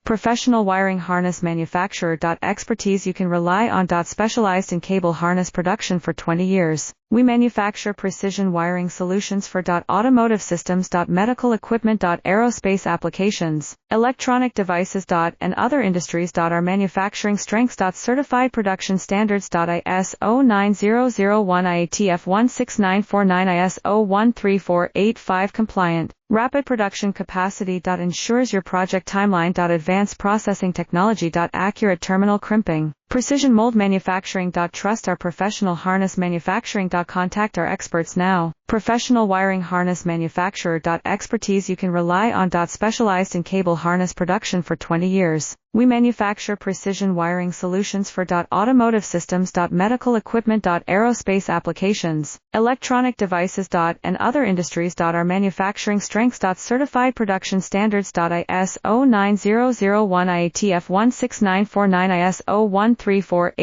Professional wiring harness manufacturer. Expertise you can rely on. Specialized in cable harness production for 20 years. We manufacture precision wiring solutions for automotive systems, medical equipment, aerospace applications, electronic devices, and other industries. Our manufacturing strengths. Certified production standards. ISO 9001 IATF 16949 ISO 13485 compliant. Rapid production capacity. Ensures your project timeline. Advanced processing technology. Accurate terminal crimping. Precision mold manufacturing. Trust our professional harness manufacturing. Contact our experts now. Professional wiring harness manufacturer. Expertise you can rely on. Specialized in cable harness production for 20 years. We manufacture precision wiring solutions for automotive systems, medical equipment, aerospace applications, electronic devices, and other industries. Our manufacturing strengths. Certified production standards. ISO 9001 IATF 16949 ISO 13485